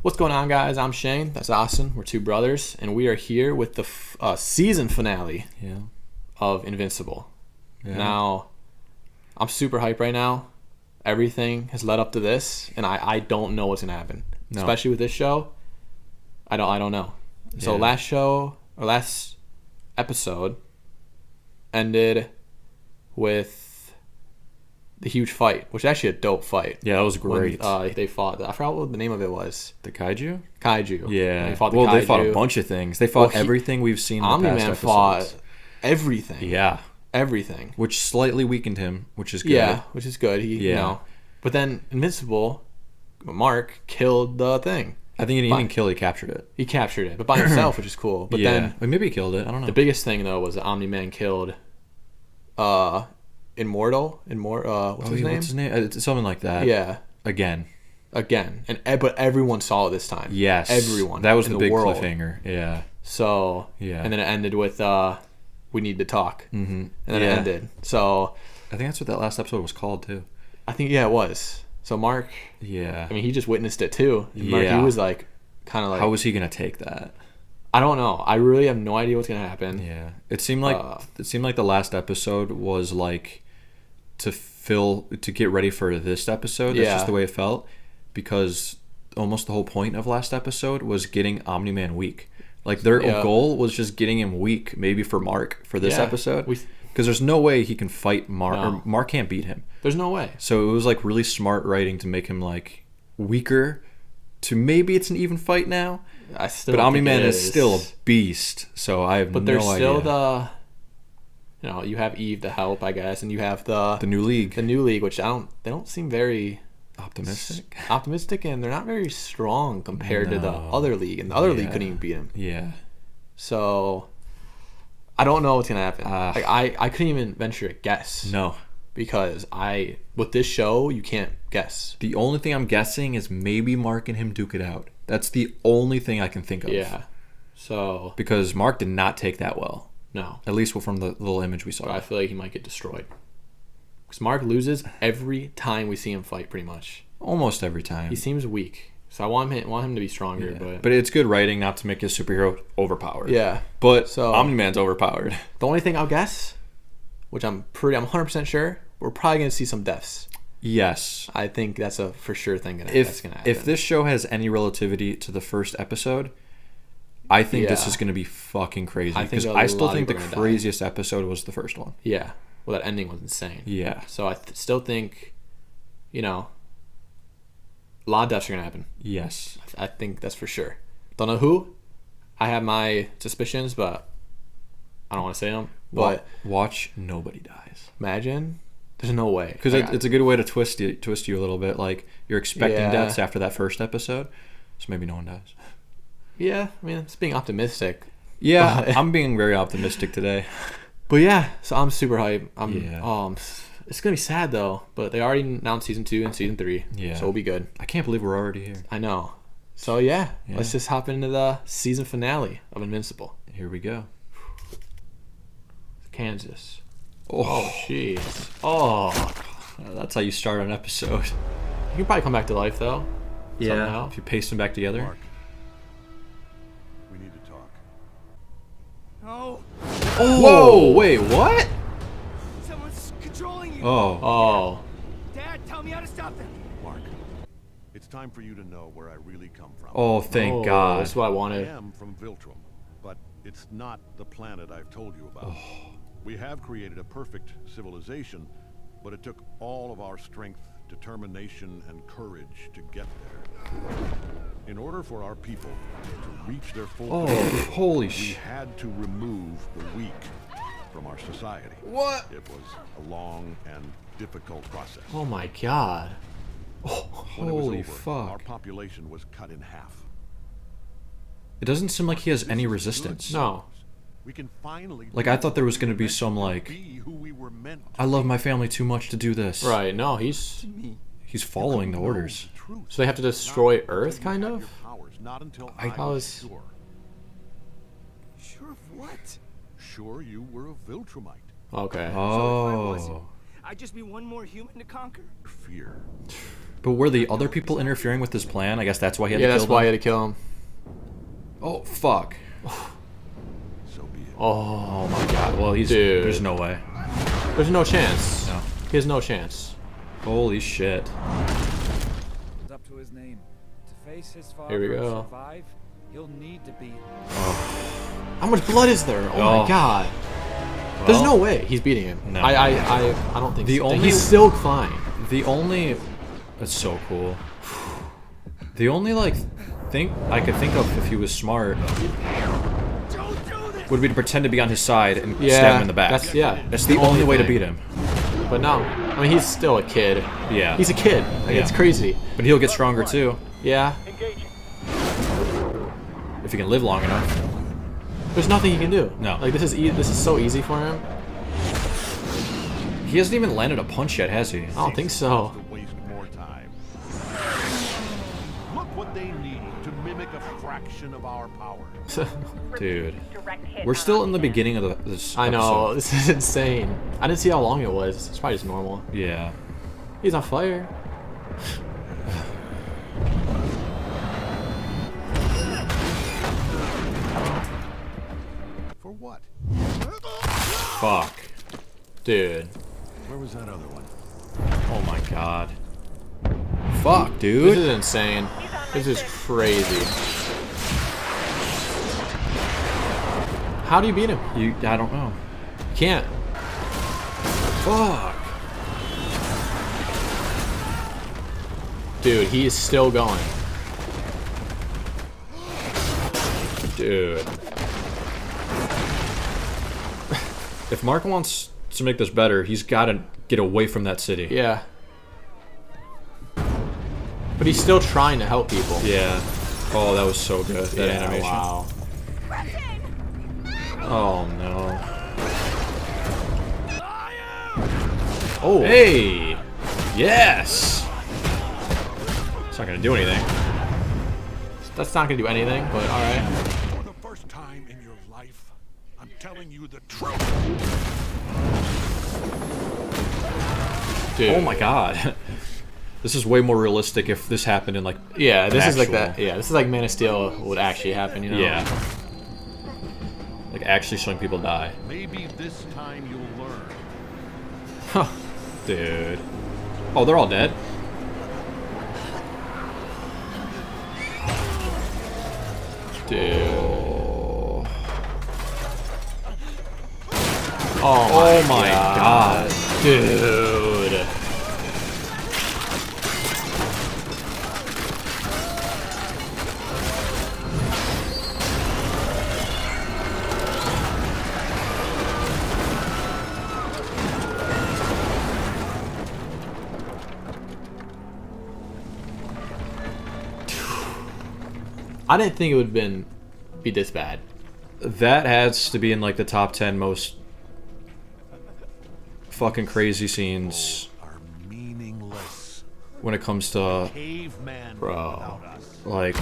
What's going on, guys? I'm Shane. That's Austin. We're two brothers, and we are here with the season finale of Invincible. Yeah. Now, I'm super hyped right now. Everything has led up to this, and I don't know what's gonna happen. No. Especially with this show. I don't know. Yeah. So last episode ended with the huge fight, which is actually a dope fight. Yeah, that was great. When, they fought. I forgot what the name of it was. The kaiju? Kaiju. Yeah. They fought the kaiju. They fought a bunch of things. They fought everything we've seen in the past Omni-Man episodes. Fought everything. Yeah. Everything. Which slightly weakened him, which is good. Yeah, which is good. But then Invincible, Mark, killed the thing. I think he didn't even kill it, he captured it. He captured it, but by himself, which is cool. But then maybe he killed it. I don't know. The biggest thing, though, was that Omni-Man killed Immortal. What's his name? What's his name? It's something like that. Yeah. Again. But everyone saw it this time. Yes. Everyone. That was the big world. cliffhanger. Yeah. So, and then it ended with, we need to talk. Mm-hmm. And then it ended. So. I think that's what that last episode was called, too. I think, it was. So Mark. Yeah. I mean, he just witnessed it, too. Mark, he was like, kind of like. How was he going to take that? I don't know. I really have no idea what's going to happen. Yeah. It seemed like the last episode was like to get ready for this episode. That's just the way it felt, because almost the whole point of last episode was getting Omni-Man weak. Like their goal was just getting him weak, maybe for Mark for this episode, because there's no way he can fight Mark. No. Or Mark can't beat him. There's no way. So it was like really smart writing to make him like weaker. To maybe it's an even fight now. But Omni-Man is still a beast. So I have no idea. But there's still you have Eve to help, I guess, and you have the new league. The new league, which they don't seem very optimistic, and they're not very strong compared to the other league, and the other league couldn't even beat him. Yeah. So I don't know what's gonna happen. I couldn't even venture a guess. No. Because with this show, you can't guess. The only thing I'm guessing is maybe Mark and him duke it out. That's the only thing I can think of. Yeah. So because Mark did not take that well. No. At least from the little image we saw. But I feel like he might get destroyed. Because Mark loses every time we see him fight, pretty much. Almost every time. He seems weak. So I want him to be stronger. Yeah. But it's good writing not to make his superhero overpowered. Yeah. But Omni-Man's overpowered. The only thing I'll guess, which I'm 100% sure, we're probably going to see some deaths. Yes. I think that's a for sure thing that's going to happen. If this show has any relativity to the first episode, I think this is going to be fucking crazy. Because I still think the craziest episode was the first one. Yeah. Well, that ending was insane. Yeah. So I still think, a lot of deaths are going to happen. Yes. I think that's for sure. Don't know who. I have my suspicions, but I don't want to say them. But watch nobody dies. Imagine. There's no way. Because it's a good way to twist you a little bit. Like, you're expecting deaths after that first episode, so maybe no one dies. Yeah, I mean, it's being optimistic. Yeah, I'm being very optimistic today. But yeah, so I'm super hyped. It's going to be sad, though, but they already announced Season 2 and Season 3, so it'll be good. I can't believe we're already here. I know. So yeah, let's just hop into the season finale of Invincible. Here we go. Kansas. Oh, jeez. Oh. That's how you start an episode. You can probably come back to life, though. Yeah, somehow. If you paste them back together. Mark, we need to talk. No. Oh, whoa, wait, what? Someone's controlling you. Oh. Dad, tell me how to stop them. Mark, it's time for you to know where I really come from. Oh, thank God. That's what I wanted. I am from Viltrum, but it's not the planet I've told you about. We have created a perfect civilization, but it took all of our strength, determination, and courage to get there. In order for our people to reach their full potential, holy we had to remove the weak from our society. What? It was a long and difficult process. Oh my God. When it was Holy over, fuck. Our population was cut in half. It doesn't seem like he has any resistance. No. We can finally Like, I thought there was going to be some, like, I love my family too much to do this. Right, no, he's following the orders. So they have to destroy Earth, kind of? I was... Sure of what? Sure you were a Viltrumite. Okay. Oh. I'd just be one more human to conquer? Fear. But were the other people interfering with his plan? I guess that's why he had to kill them. Yeah, that's why he had to kill him. Oh, fuck. So be it. Oh my god. Well, he's... Dude. There's no way. There's no chance. No. He has no chance. Holy shit. It's up to his name. To face his father Here we and go. survive, he'll need to be. How much blood is there? Oh my god. There's no way he's beating him. No. I don't think The so. only- He's still flying. The only... That's so cool. The only, like, thing I could think of if he was smart would be to pretend to be on his side and stab him in the back. That's the only way to beat him. But no. I mean, he's still a kid. Yeah. He's a kid. Like, it's crazy. But he'll get stronger, too. Yeah. If he can live long enough. There's nothing he can do. No. Like, this is so easy for him. He hasn't even landed a punch yet, has he? I don't think so. To waste more time. Look what they need to mimic a fraction of our power. Dude. We're still in the beginning of this I know. episode. This is insane. I didn't see how long it was. It's probably just normal. Yeah. He's on fire. For what? Fuck. Dude. Where was that other one? Oh my god. Fuck, This dude. is insane. This is crazy. How do you beat him? I don't know. You can't. Fuck. Dude, he is still going. Dude. If Mark wants to make this better, he's got to get away from that city. Yeah. But he's still trying to help people. Yeah. Oh, that was so good. That animation. Wow. Oh, no. Oh. Hey! Yes! It's not going to do anything. That's not going to do anything, but alright. For the first time in your life, I'm telling you the truth. Dude. Oh my god. This is way more realistic if this happened in, like, Yeah, this is like actual- that. Yeah, this is like Man of Steel would actually happen, you know? Yeah. Like, actually showing people die. Maybe this time you'll learn. Huh. Dude. Oh, they're all dead? Dude. Oh, Oh my god. Dude. I didn't think it would be this bad. That has to be in, like, the top 10 most fucking crazy scenes Are meaningless. when it comes to, Caveman Bro. without us. like,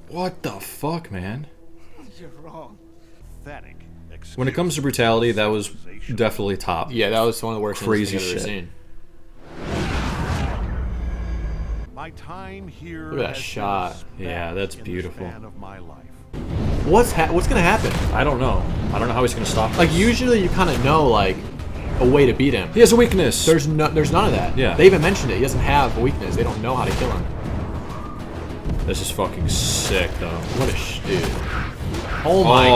what the fuck, man? You're wrong. Pathetic. When it comes to brutality, that was definitely top. Yeah, that was one of the worst Crazy things I've ever shit. seen. My time here Look at that has been shot. spent Yeah, that's in the beautiful. span of my life. What's gonna happen? I don't know. I don't know how he's gonna stop Like this. usually you kind of know like a way to beat him. He has a weakness. There's none of that. Yeah. They even mentioned it. He doesn't have a weakness. They don't know how to kill him. This is fucking sick, though. What a dude. Oh my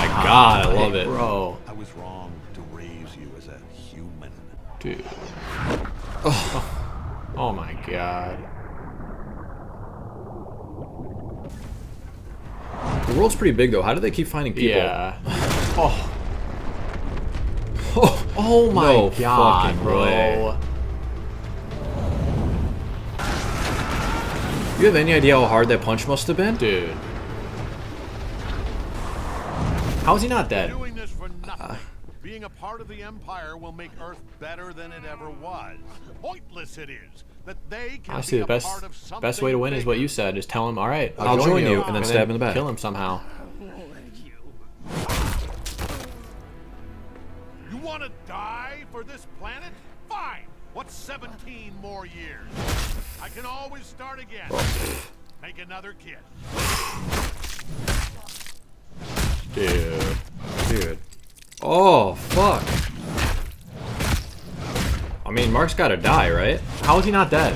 god, I love it. Bro. I was wrong to raise you as a human. Dude. Oh my god. The world's pretty big, though. How do they keep finding people? Yeah. Oh. Oh my No god, fucking bro. way. You have any idea how hard that punch must have been? Dude. How is he not dead? Doing this for nothing. Being a part of the Empire will make Earth better than it ever was. Pointless it is that they can Honestly, be the a part of something best way to win is what bigger. you said. Just tell him, all right, I'll join you, and then stab him in the back. Kill him somehow. You want to die for this planet? Fine. What's 17 more years? I can always start again. Make another kid. Dude. Oh, fuck. I mean, Mark's gotta die, right? How is he not dead?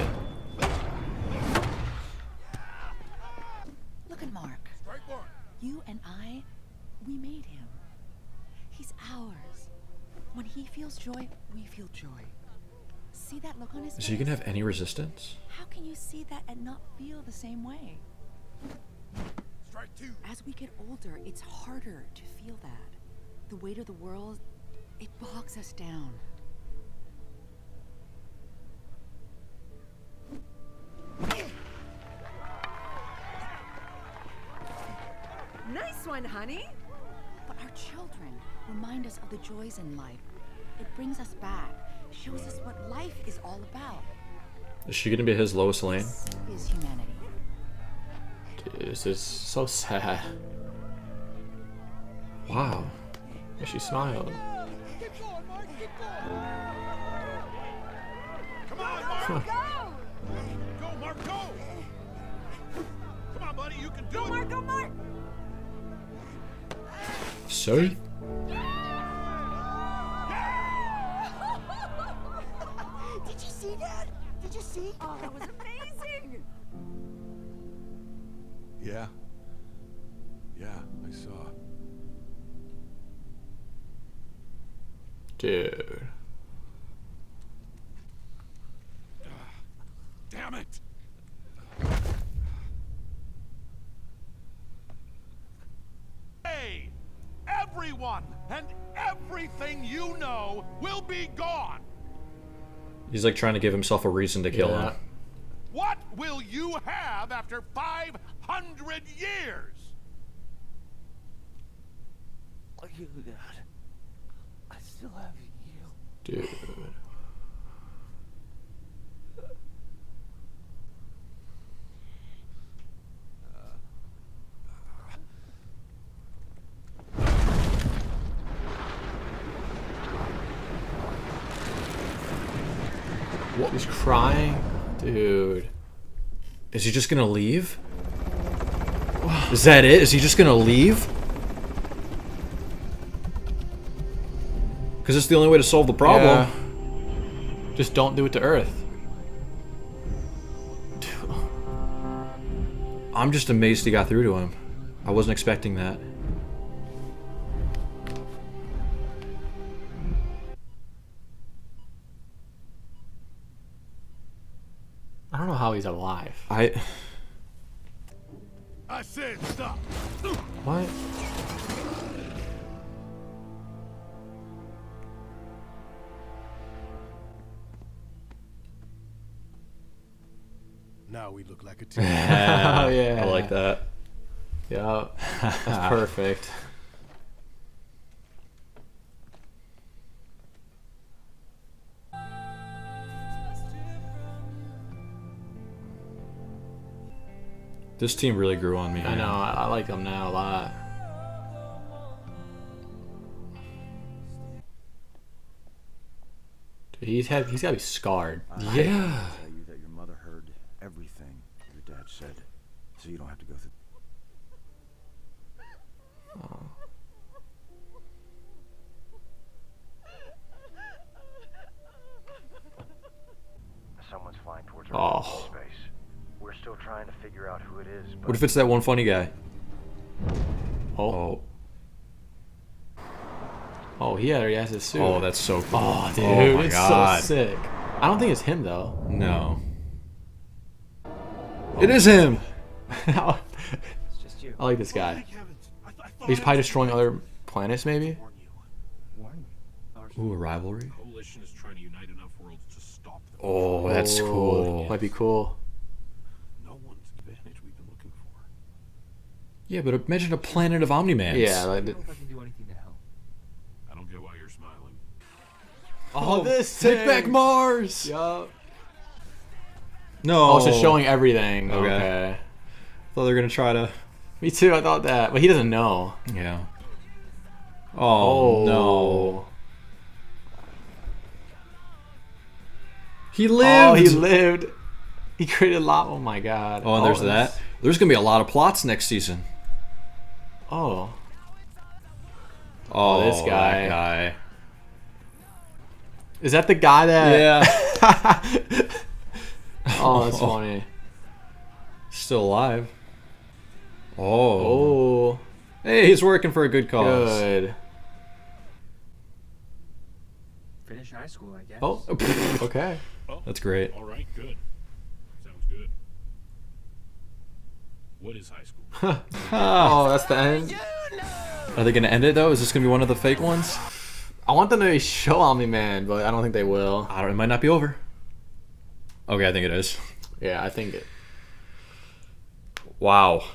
Look at Mark. You and I, we made him. He's ours. When he feels joy, we feel joy. See that look on his face? Is he gonna have any resistance? How can you see that and not feel the same way? Strike two. As we get older, it's harder to feel that. The weight of the world, it bogs us down. Nice one, honey. But our children remind us of the joys in life. It brings us back, shows us what life is all about. Is she gonna be his Lois Lane? This is humanity. Dude, this is so sad. Wow. Yeah, she smiled. Keep going, Mark. Keep going. Come on, Mark. Go, Mark, go. Come on, buddy, you can do it. Go, Mark. So? Did you see that? Did you see? Oh, that was amazing. Yeah. Yeah, I saw. Dude. Damn it. Hey, everyone and everything you know will be gone. He's like trying to give himself a reason to kill him. What will you have after 500 years? Oh, you, God. I still have you. Dude. What? He's crying? Dude. Is he just gonna leave? Is that it? Is he just gonna leave? Because it's the only way to solve the problem. Yeah. Just don't do it to Earth. I'm just amazed he got through to him. I wasn't expecting that. I don't know how he's alive. I said stop. What? Now we look like a team. Oh, yeah. I like that. Yeah. That's perfect. This team really grew on me. I know. I like him now a lot. Dude, he's got to be scarred. Yeah. Tell you that your mother heard everything your dad said, so you don't have to go through. Someone's flying towards our space. We're still trying to figure out who it is. But What if it's that one funny guy? Oh. Oh, he already has his suit. Oh, that's so cool. Oh, dude, Oh my it's God. so sick. I don't think it's him though. No. It is him! I It's just you. like this guy. He's probably destroying other planets, maybe. Ooh, a rivalry? Coalition is trying to unite enough worlds to stop them. Oh, that's Oh, cool. Might be cool. No one's advantage we've been looking for. Yeah, but imagine a planet of Omni-Mans. Yeah. I Like, don't know if I can do anything to help. I don't get why you're smiling. oh, this Take thing. back Mars! Yup. No. Oh, it's just showing everything. Okay. Okay. Thought they were gonna try to. Me too. I thought that, but he doesn't know. Yeah. Oh, no. He lived. Oh, he lived. He created a lot. Oh my god. Oh, and there's that. There's gonna be a lot of plots next season. Oh. Oh, this guy. That guy. Is that the guy that? Yeah. Oh, that's funny. Still alive. Oh. Oh. Hey, he's working for a good cause. Good. Finish high school, I guess. Oh. Okay. That's great. All right, good. Sounds good. What is high school? Oh, that's the end. Are they gonna end it though? Is this gonna be one of the fake ones? I want them to show Omni-Man, but I don't think they will. I don't. It might not be over. Okay, I think it is. Yeah, I think it. Wow.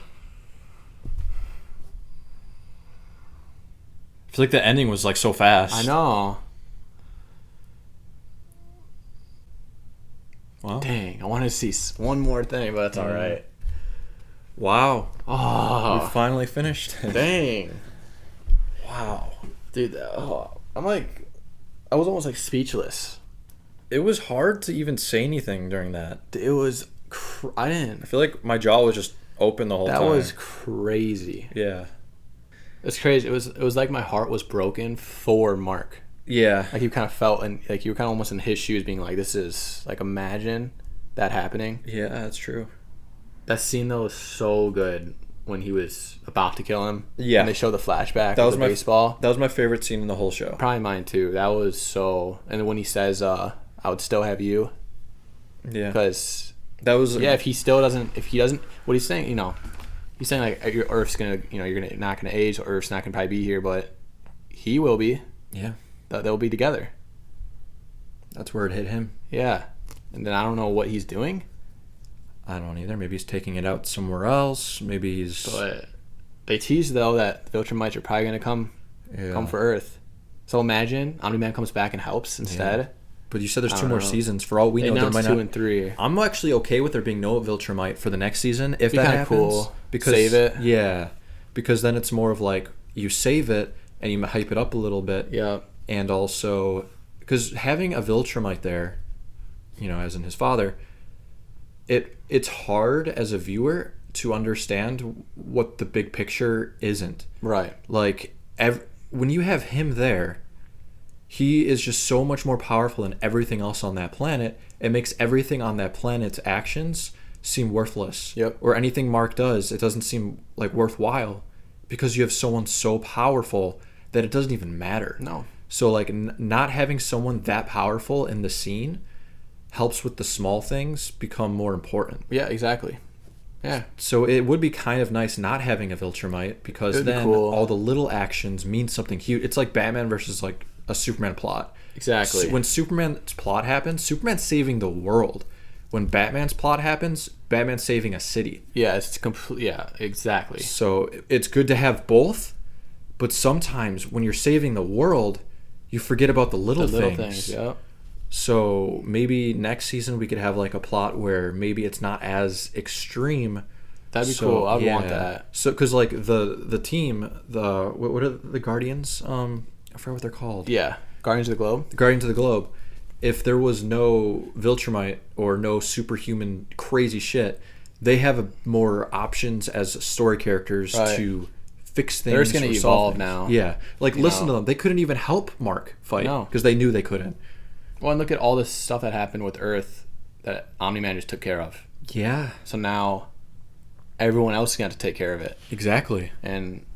I feel like the ending was like so fast. I know. Wow. Dang, I wanted to see one more thing, but that's all right. Wow. Oh, We finally finished it. dang, Wow. dude. I'm like, I was almost like speechless. It was hard to even say anything during that. It was. I I didn't. feel like my jaw was just open the whole That time. was crazy. Yeah. It's crazy. It was like my heart was broken for Mark. Yeah. Like you kind of felt, and like you were kind of almost in his shoes, being like, "This is like, imagine that happening." Yeah, that's true. That scene though was so good when he was about to kill him. Yeah. And they show the flashback That of was the my baseball. That was my favorite scene in the whole show. Probably mine too. That was so. And then when he says, "I would still have you," Yeah. because That was if he still doesn't, if he doesn't, what he's saying, he's saying like your Earth's gonna, you're gonna not gonna age. Earth's not gonna probably be here, but he will be. Yeah. They'll be together. That's where it hit him. Yeah. And then I don't know what he's doing. I don't either. Maybe he's taking it out somewhere else. Maybe he's. But they tease though that the Viltrumites are probably gonna come for Earth. So imagine Omni-Man comes back and helps instead. Yeah. But you said there's I 2 don't more know. seasons. For all we They know, there announced might 2 not. and 3. I'm actually okay with there being no Viltrumite for the next season if Be that kinda happens. cool. Because Save it. Yeah, because then it's more of like you save it and you hype it up a little bit. Yeah. And also, because having a Viltrumite there, as in his father, it's hard as a viewer to understand what the big picture isn't. Right. Like when you have him there, he is just so much more powerful than everything else on that planet. It makes everything on that planet's actions seem worthless. Yep. Or anything Mark does, it doesn't seem like worthwhile because you have someone so powerful that it doesn't even matter. No. So like not having someone that powerful in the scene helps with the small things become more important. Yeah, exactly. Yeah. So it would be kind of nice not having a Viltrumite because It'd be then cool. all the little actions mean something huge. It's like Batman versus like a Superman plot. Exactly. So when Superman's plot happens, Superman's saving the world. When Batman's plot happens, Batman's saving a city. Yeah, it's complete. Yeah, exactly. So it's good to have both, but sometimes when you're saving the world, you forget about the little things. Yeah. So maybe next season we could have like a plot where maybe it's not as extreme. That'd be cool. I'd want that. So because like the team, what are the Guardians? I forgot what they're called. Yeah, Guardians of the Globe. The Guardians of the Globe. If there was no Viltrumite or no superhuman crazy shit, they have more options as story characters to fix things. They're just gonna or solve evolve things. now. Yeah, like listen to them. They couldn't even help Mark fight because they knew they couldn't. Well, and look at all this stuff that happened with Earth that Omni-Man just took care of. Yeah. So now everyone else is going to have to take care of it. Exactly. And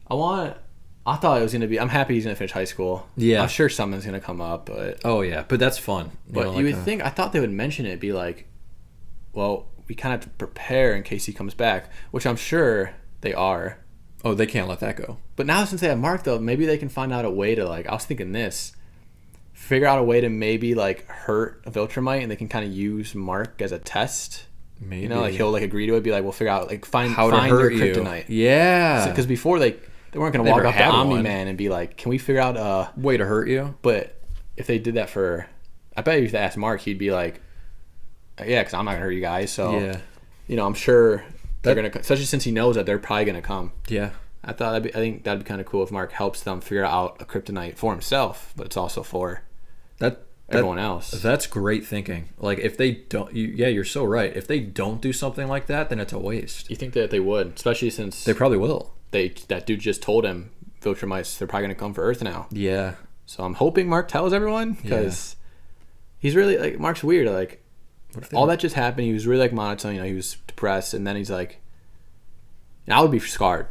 I thought it was going to be, I'm happy he's going to finish high school. Yeah. I'm sure something's going to come up, but. Oh, yeah. But that's fun. But you would think, I thought they would mention it, be like, well, we kind of have to prepare in case he comes back, which I'm sure they are. Oh, they can't let that go. But now since they have Mark, though, maybe they can find out a way to, like, I was thinking this. Figure out a way to maybe like hurt a Viltrumite, and they can kind of use Mark as a test. Maybe like he'll like agree to it. Be like, we'll figure out like find how to hurt their you. kryptonite. Yeah, because before they weren't gonna walk up to Omni-Man and be like, can we figure out a way to hurt you? But if they did that for, I bet if they asked Mark, he'd be like, yeah, because I'm not gonna hurt you guys. So yeah, I'm sure they're gonna, especially since he knows that they're probably gonna come. Yeah. I think that'd be kind of cool if Mark helps them figure out a kryptonite for himself, but it's also for everyone else. That's great thinking. Like, if they don't, you're so right. If they don't do something like that, then it's a waste. You think that they would, especially since they probably will. That dude just told him Viltrumites, they're probably gonna come for Earth now. Yeah. So I'm hoping Mark tells everyone, because he's really like, Mark's weird. Like, all that just happened. He was really like monotone. You know, he was depressed, and then he's like, I would be scarred.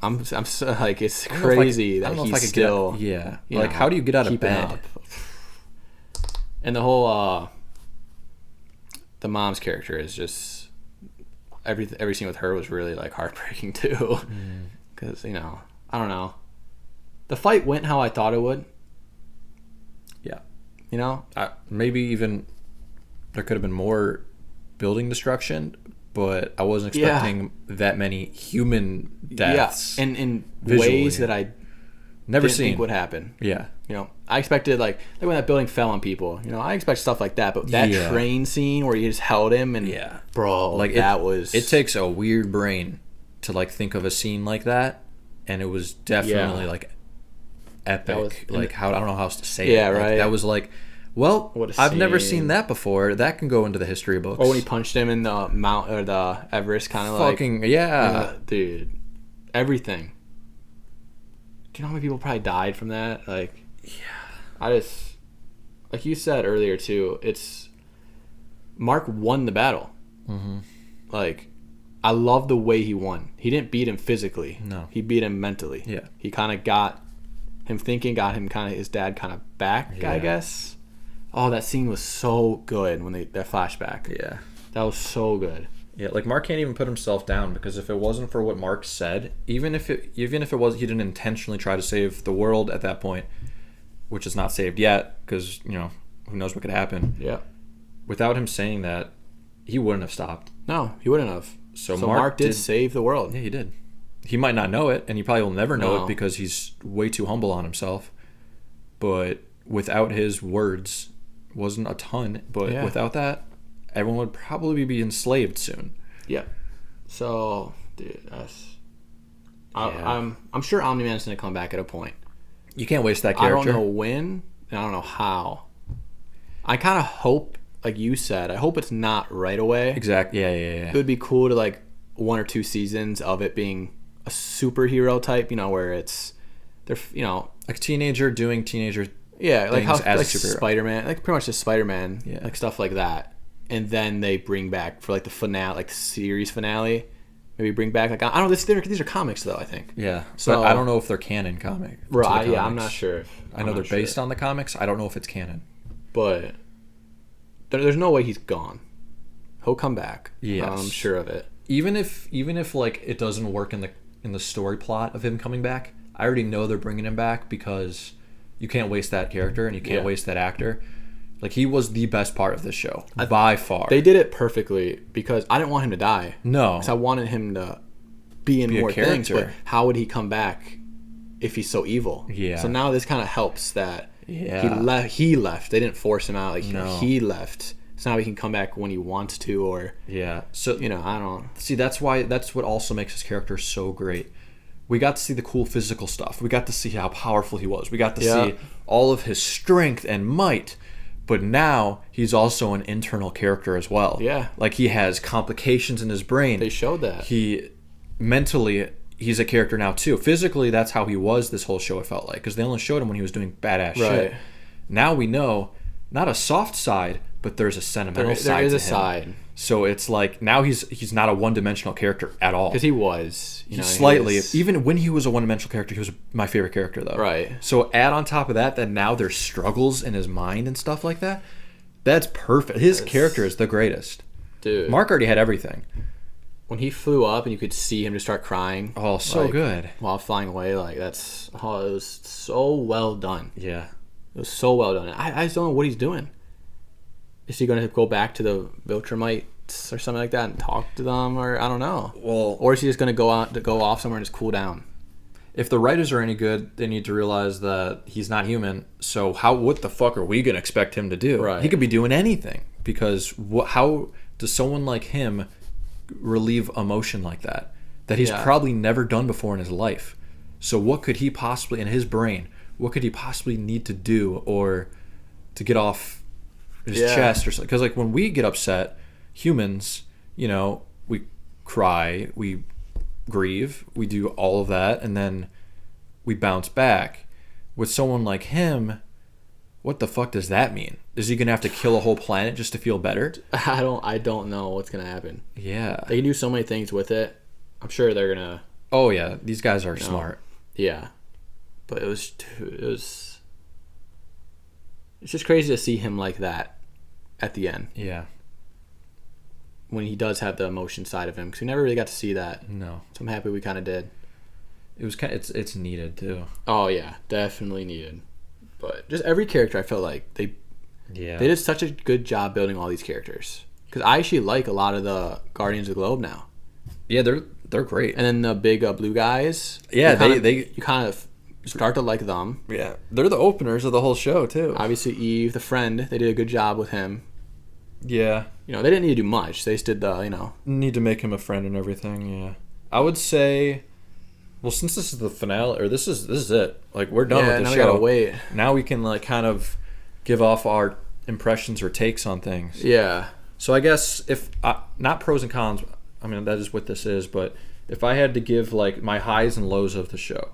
I'm so, like, it's crazy that he's still. Like, how do you get out of bed? Up. And the whole the mom's character is just every scene with her was really like heartbreaking too, because you know, I don't know, the fight went how I thought it would. Yeah, you know, maybe even there could have been more building destruction, but I wasn't expecting that many human deaths. Yeah, and in visually. Ways that I never didn't think would happen. Yeah. You know, I expected like when that building fell on people, you know, I expect stuff like that, but that train scene where you just held him and bro, like it takes a weird brain to like think of a scene like that, and it was definitely like epic. Like, I don't know how else to say it. Yeah, like, right. That was like, well, I've never seen that before. That can go into the history books. Or when he punched him in the Mount or the Everest, kind of like dude, everything. Do you know how many people probably died from that? Like, I just, like you said earlier too, it's Mark won the battle. Like, I love the way he won. He didn't beat him physically. No, he beat him mentally. Yeah, he kind of got him thinking, got him kind of his dad kind of back. I guess. Oh, that scene was so good when that flashback. Yeah, that was so good. Yeah, like Mark can't even put himself down, because if it wasn't for what Mark said, even if it was, he didn't intentionally try to save the world at that point, which is not saved yet, because, you know, who knows what could happen. Yeah. Without him saying that, he wouldn't have stopped. No, he wouldn't have. So Mark did save the world. Yeah, he did. He might not know it, and he probably will never know it, because he's way too humble on himself. But without his words, wasn't a ton, but without that, everyone would probably be enslaved soon. Yeah. So, dude, I'm sure Omni-Man's going to come back at a point. You can't waste that character. I don't know when, and I don't know how. I kind of hope, like you said, I hope it's not right away. Exactly. Yeah. It would be cool to, like, 1 or 2 seasons of it being a superhero type, you know, where they're, you know, like teenager doing teenager. Yeah, like how, like Spider-Man, like pretty much just Spider-Man, like stuff like that. And then they bring back for like the finale, like the series finale. Maybe bring back like, I don't know. These are comics though, I think. Yeah. So I don't know if they're canon comic. Right. Yeah, I'm not sure. I know they're based on the comics. I don't know if it's canon. But there's no way he's gone. He'll come back. Yeah, I'm sure of it. Even if like it doesn't work in the story plot of him coming back, I already know they're bringing him back, because you can't waste that character and you can't waste that actor. Like, he was the best part of this show by far. They did it perfectly, because I didn't want him to die. No, because I wanted him to be in more things. But how would he come back if he's so evil? Yeah. So now this kind of helps that he left. They didn't force him out. Like, he left. So now he can come back when he wants to, or So, you know, I don't see. That's what also makes his character so great. We got to see the cool physical stuff. We got to see how powerful he was. We got to see all of his strength and might. But now he's also an internal character as well. Yeah. Like, he has complications in his brain. They showed that. Mentally, he's a character now too. Physically, that's how he was this whole show, it felt like. Because they only showed him when he was doing badass shit. Now we know, not a soft side, but there's a sentimental side to him. There is a side. So it's like, now he's not a one-dimensional character at all. Because he was. Slightly. Even when he was a one-dimensional character, he was my favorite character, though. Right. So add on top of that now there's struggles in his mind and stuff like that. That's perfect. His character is the greatest. Dude. Mark already had everything. When he flew up and you could see him just start crying. Oh, so good. While flying away, like, it was so well done. Yeah. It was so well done. I just don't know what he's doing. Is he going to go back to the Viltrumites or something like that and talk to them, or I don't know. Well, or is he just going to go off somewhere and just cool down? If the writers are any good, they need to realize that he's not human. So what the fuck are we going to expect him to do? Right. He could be doing anything, because how does someone like him relieve emotion like that he's probably never done before in his life? So what could he possibly, in his brain, what could he possibly need to do or to get off his chest or something. Because like when we get upset, humans, you know, we cry, we grieve, we do all of that, and then we bounce back. With someone like him, what the fuck does that mean? Is he gonna have to kill a whole planet just to feel better? I don't know what's gonna happen. Yeah, they can do so many things with it. I'm sure they're gonna. Oh yeah, these guys are smart. Yeah, but it's just crazy to see him like that at the end. Yeah, when he does have the emotion side of him, because we never really got to see that. No, so I'm happy we kind of did. It was it's needed too. Oh yeah, definitely needed. But just every character, I felt like they did such a good job building all these characters. Because I actually like a lot of the Guardians of the Globe now. Yeah, they're great. And then the big blue guys. Yeah, you kind of start to like them. Yeah, they're the openers of the whole show too. Obviously, Eve, the friend, they did a good job with him. Yeah, you know, they didn't need to do much. They just did the, you know, need to make him a friend and everything. Yeah, I would say. Well, since this is the finale, or this is it. Like we're done with the show. We gotta wait. Now we can like kind of give off our impressions or takes on things. Yeah. So I guess if not pros and cons, I mean that is what this is. But if I had to give like my highs and lows of the show,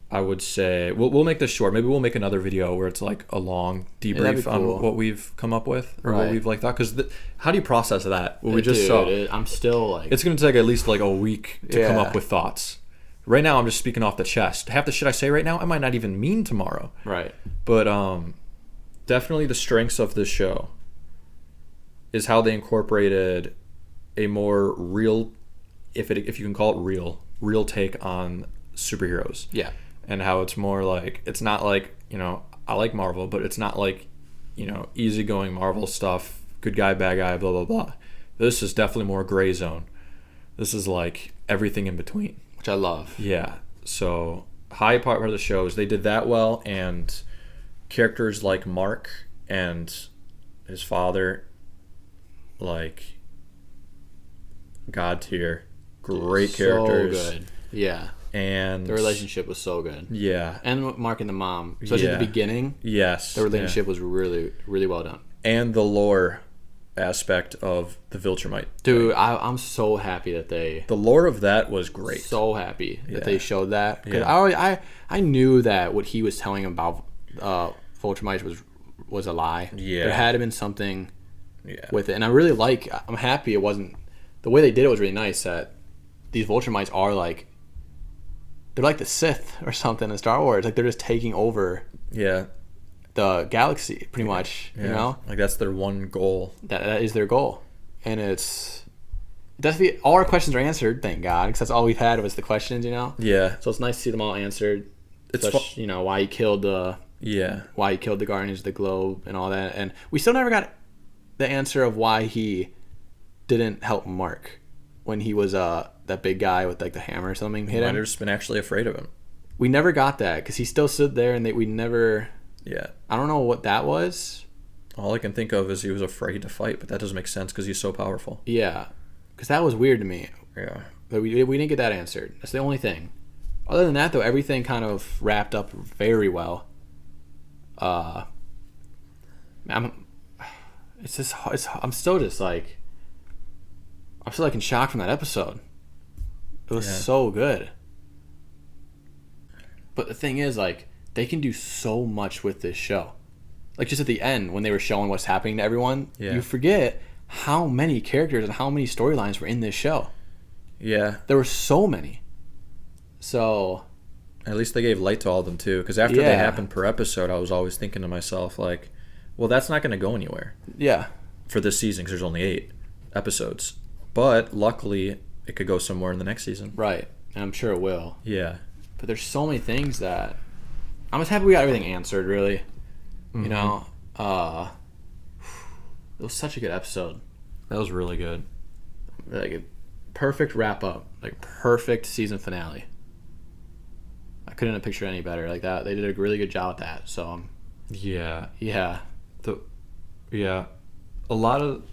I would say we'll make this short. Maybe we'll make another video where it's like a long debrief on what we've come up with or what we've like thought. Because how do you process that? What we just saw. I'm still like. It's gonna take at least like a week to come up with thoughts. Right now, I'm just speaking off the chest. Half the shit I say right now, I might not even mean tomorrow. Right. But definitely the strengths of this show is how they incorporated a more real, if you can call it real take on superheroes. Yeah. And how it's more like, it's not like, you know, I like Marvel, but it's not like, you know, easygoing Marvel stuff, good guy, bad guy, blah, blah, blah. This is definitely more gray zone. This is like everything in between. Which I love. Yeah. So, high part of the show is they did that well, and characters like Mark and his father, like, God tier. Great characters. So good. Yeah. And the relationship was so good. Yeah. And Mark and the mom, especially at the beginning. Yes. The relationship was really, really well done. And the lore aspect of the Viltrumite. Dude, I'm so happy that they... The lore of that was great. So happy that they showed that. Because I knew that what he was telling about Viltrumite was a lie. Yeah. There had to been something with it. And I'm happy it wasn't... The way they did it was really nice, that these Viltrumites are like... They're like the Sith or something in Star Wars. Like, they're just taking over... Yeah. The galaxy, pretty much, you know? Like, that's their one goal. That is their goal. And all our questions are answered, thank God, because that's all we've had was the questions, you know? Yeah. So it's nice to see them all answered. It's you know, why he killed the Guardians of the Globe and all that. And we still never got the answer of why he didn't help Mark when he was that big guy with like the hammer or something hit him. Might have just been actually afraid of him. We never got that, because he still stood there, and we never... Yeah. I don't know what that was. All I can think of is he was afraid to fight, but that doesn't make sense because he's so powerful. Yeah. Because that was weird to me. Yeah. But we didn't get that answered. That's the only thing. Other than that, though, everything kind of wrapped up very well. I'm still just like... I'm still like in shock from that episode. It was so good. But the thing is, like... They can do so much with this show. Like, just at the end, when they were showing what's happening to everyone, you forget how many characters and how many storylines were in this show. Yeah. There were so many. So... At least they gave light to all of them, too. Because after they happened per episode, I was always thinking to myself, like, well, that's not going to go anywhere. Yeah. For this season, because there's only 8 episodes. But, luckily, it could go somewhere in the next season. Right. And I'm sure it will. Yeah. But there's so many things that... I'm just happy we got everything answered, really. Mm-hmm. You know? It was such a good episode. That was really good. Like a perfect wrap-up. Like, perfect season finale. I couldn't have pictured any better like that. They did a really good job with that, so... Yeah. Yeah. A lot of...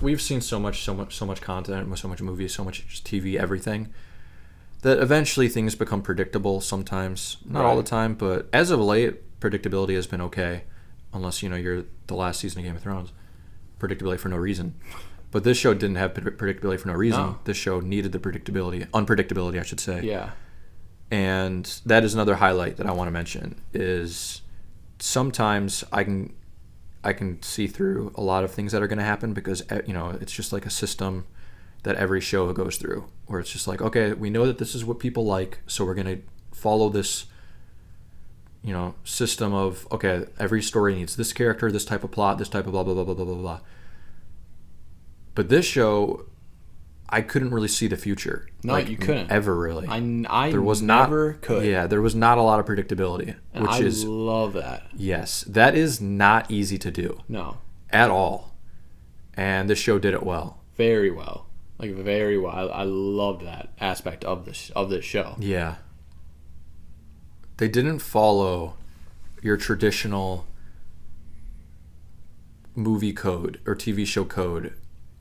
we've seen so much content, so much movies, so much just TV, everything... that eventually things become predictable sometimes. Not all the time, but as of late, predictability has been okay. unless you're the last season of Game of Thrones. Predictability for no reason. But this show didn't have predictability for no reason. No. This show needed the unpredictability, I should say. Yeah. And that is another highlight that I want to mention is sometimes I can see through a lot of things that are going to happen because it's just like a system that every show goes through where it's just like, okay, we know that this is what people like, so we're going to follow this system of, okay, every story needs this character, this type of plot, this type of blah blah blah blah blah blah blah. But this show, I couldn't really see the future. No, you couldn't ever really. I there was never could. Yeah, there was not a lot of predictability, and I love that. Yes, that is not easy to do. No, at all. And this show did it well. Very well, like very well. I loved that aspect of this show. Yeah. They didn't follow your traditional movie code or TV show code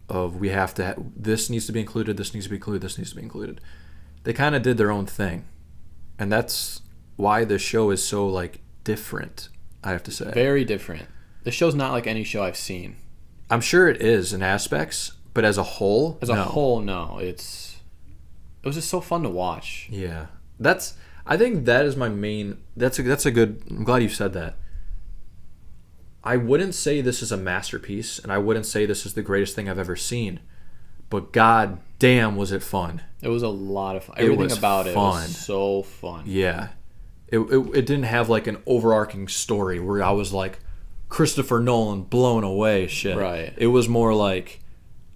of we have to this needs to be included, this needs to be included, this needs to be included. They kind of did their own thing, and that's why this show is so like different, I have to say. Very different. This show's not like any show I've seen. I'm sure it is in aspects, but as a whole, no. It was just so fun to watch. Yeah, I think that is my main. That's a good. I'm glad you said that. I wouldn't say this is a masterpiece, and I wouldn't say this is the greatest thing I've ever seen, but god damn was it fun. It was a lot of fun. Everything about it was so fun. Yeah. It didn't have like an overarching story where I was like Christopher Nolan blown away shit. Right. It was more like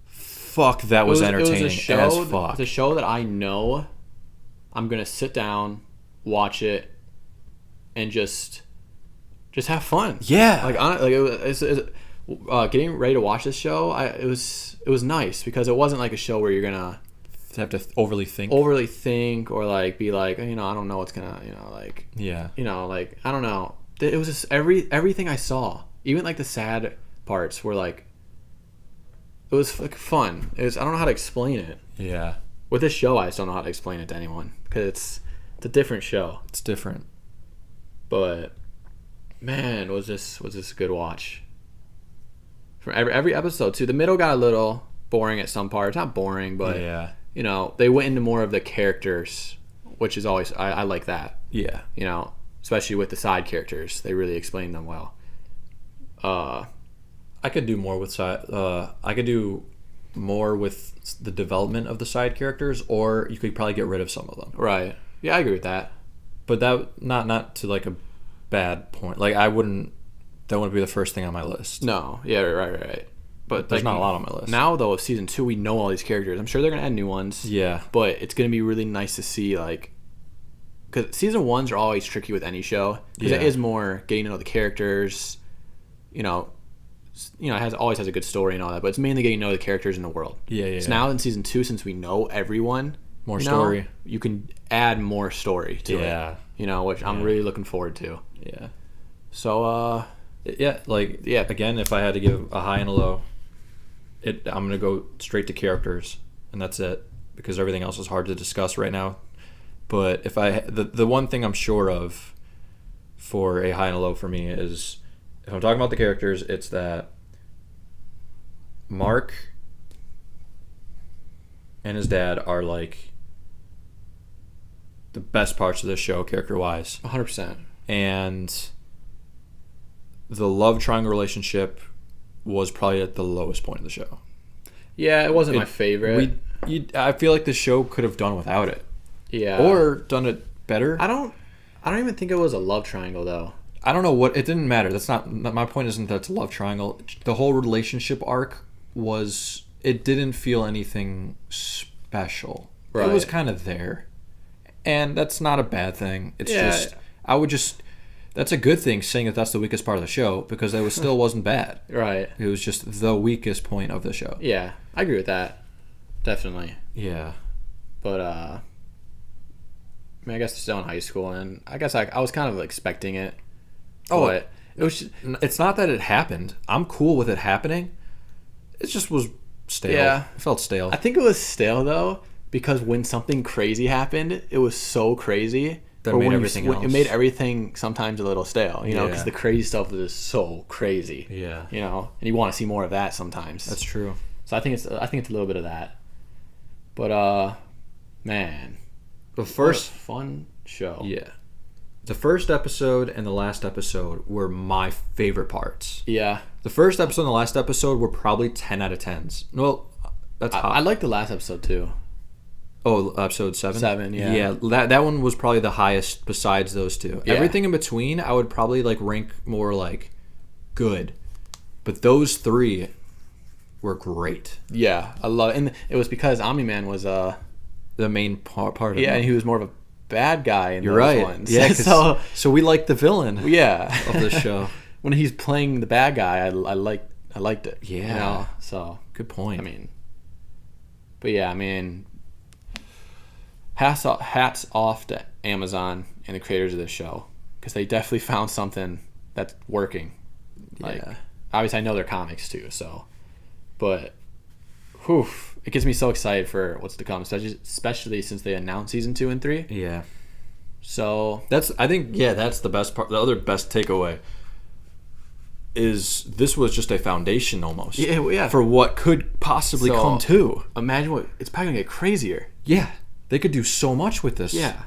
fuck that was entertaining as fuck. It's a show that I know I'm going to sit down, watch it, and just have fun. Yeah. Getting ready to watch this show, it was nice because it wasn't like a show where you're gonna have to overly think or like be like, I don't know what's gonna, like, yeah, like, I don't know. It was just everything I saw, even like the sad parts were like, it was like fun. I don't know how to explain it. Yeah. With this show, I just don't know how to explain it to anyone because it's a different show. It's different. But man, was this a good watch. From every episode too. The middle got a little boring at some parts. Not boring, but yeah. They went into more of the characters, which is always I like that. Yeah. Especially with the side characters, they really explained them well. I could do more with I could do more with the development of the side characters, or you could probably get rid of some of them. Right. Yeah, I agree with that. But that not to like a bad point. Like that wouldn't be the first thing on my list. No. Yeah. Right. But there's not a lot on my list. Now though, of season 2, we know all these characters. I'm sure they're gonna add new ones. Yeah. But it's gonna be really nice to see because season 1s are always tricky with any show because it is more getting to know the characters. It always has a good story and all that, but it's mainly getting to know the characters in the world. Yeah. So now in season 2, since we know everyone, more story, you can add more story to it. Yeah. Which I'm really looking forward to. Yeah. So again, if I had to give a high and a low, I'm gonna go straight to characters, and that's it because everything else is hard to discuss right now. But if the one thing I'm sure of for a high and a low for me is if I'm talking about the characters, it's that Mark and his dad are like the best parts of this show character wise. 100%. And the love triangle relationship was probably at the lowest point of the show. Yeah, it wasn't my favorite. I feel like the show could have done without it. Yeah. Or done it better. I don't even think it was a love triangle though. I don't know what it didn't matter. That's not my point. Isn't that it's a love triangle? The whole relationship arc it didn't feel anything special. Right. It was kind of there, and that's not a bad thing. It's that's a good thing, saying that's the weakest part of the show because it still wasn't bad. Right. It was just the weakest point of the show. Yeah, I agree with that. Definitely. Yeah. But I guess it's still in high school, and I guess I was kind of expecting it. Oh, but it was. It's not that it happened. I'm cool with it happening. It just was stale. Yeah. It felt stale. I think it was stale though because when something crazy happened, it was so crazy that made everything else. It made everything sometimes a little stale, you know, because Yeah. the crazy stuff is so crazy. Yeah. You know, and you want to see more of that sometimes. That's true. So I think it's a little bit of that. But man, The first fun show. Yeah. The first episode and the last episode were my favorite parts. Yeah. The first episode and the last episode were probably 10 out of 10s. Well, that's hot. I like the last episode too. Oh, episode 7? 7, yeah. Yeah, that one was probably the highest besides those two. Yeah. Everything in between, I would probably like rank more like good. But those 3 were great. Yeah, I love it. And it was because Omni-Man was The main part of it. and he was more of a bad guy in You're those right. ones. Yeah, so we like the villain yeah. of this show. When he's playing the bad guy, I liked it. Yeah. You know? So Good point. I mean, but yeah, I mean, hats off to Amazon and the creators of this show, because they definitely found something that's working. Like, Yeah. obviously, I know they're comics too, so, but, whew, it gets me so excited for what's to come, especially since they announced season 2 and 3. Yeah. So That's the best part. The other best takeaway is this was just a foundation almost. Yeah. For what could possibly So, come to. imagine it's probably gonna get crazier. Yeah. They could do so much with this. Yeah.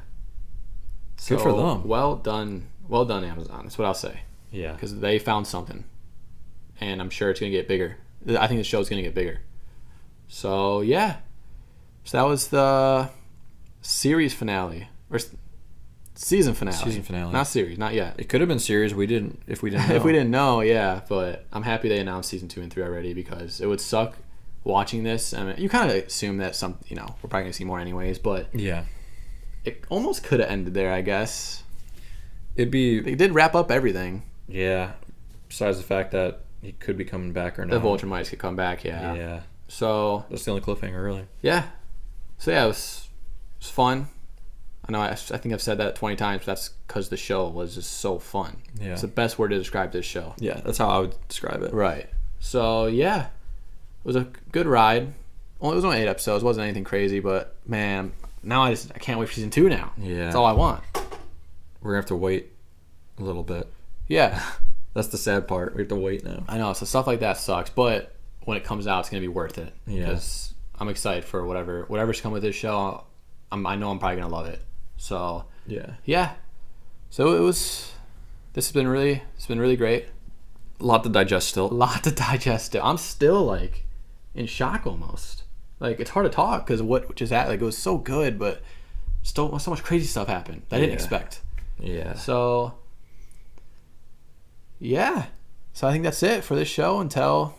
Good for them. Well done, Amazon. That's what I'll say. Yeah. Because they found something, and I'm sure it's gonna get bigger. I think the show's gonna get bigger. So yeah, so that was the series finale or season finale. Season finale. Not series, not yet. It could have been series if we didn't know. If we didn't know, yeah. But I'm happy they announced season 2 and 3 already, because it would suck watching this. I mean, you kind of assume that we're probably gonna see more anyways, but Yeah. it almost could have ended there, I guess. It'd be They did wrap up everything. Yeah. Besides the fact that he could be coming back or not. The Vulture mice could come back, yeah. Yeah. So That's the only cliffhanger really. yeah, so yeah, it was fun. I know I think I've said that 20 times, but that's because the show was just so fun. Yeah. It's the best word to describe this show. Yeah, that's how I would describe it. Right. So yeah, it was a good ride. It was only 8 episodes. It wasn't anything crazy, but man, now I can't wait for season 2 now. Yeah. That's all I want. We're gonna have to wait a little bit. Yeah. That's the sad part. We have to wait now. I know. So stuff like that sucks, but when it comes out, it's gonna be worth it. Yeah. Because I'm excited for whatever's come with this show. I know I'm probably gonna love it. So yeah. So this has been really great. A lot to digest still. I'm still like in shock almost. Like, it's hard to talk because what just happened, like, it was so good, but still so much crazy stuff happened that I didn't expect. Yeah. So yeah. So I think that's it for this show until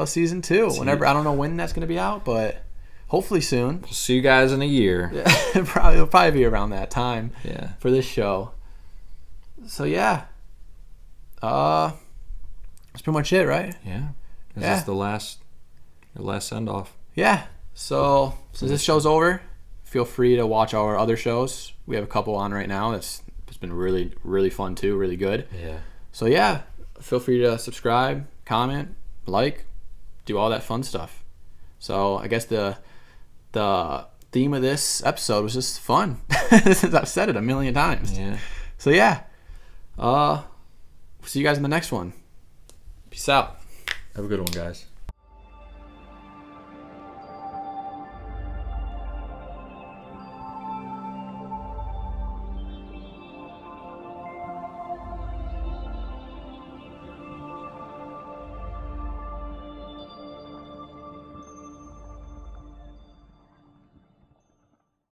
season 2. Whenever, I don't know when that's gonna be out, but hopefully soon. We'll see you guys in a year. Yeah, it'll probably be around that time. Yeah. For this show. So yeah. That's pretty much it, right? Yeah. This is the last send off. Yeah. So since this show's over, feel free to watch our other shows. We have a couple on right now. It's been really, really fun too, really good. Yeah. So yeah, feel free to subscribe, comment, like, do all that fun stuff. So I guess the theme of this episode was just fun. Since I've said it a million times. Yeah. So yeah. See you guys in the next one. Peace out. Have a good one, guys.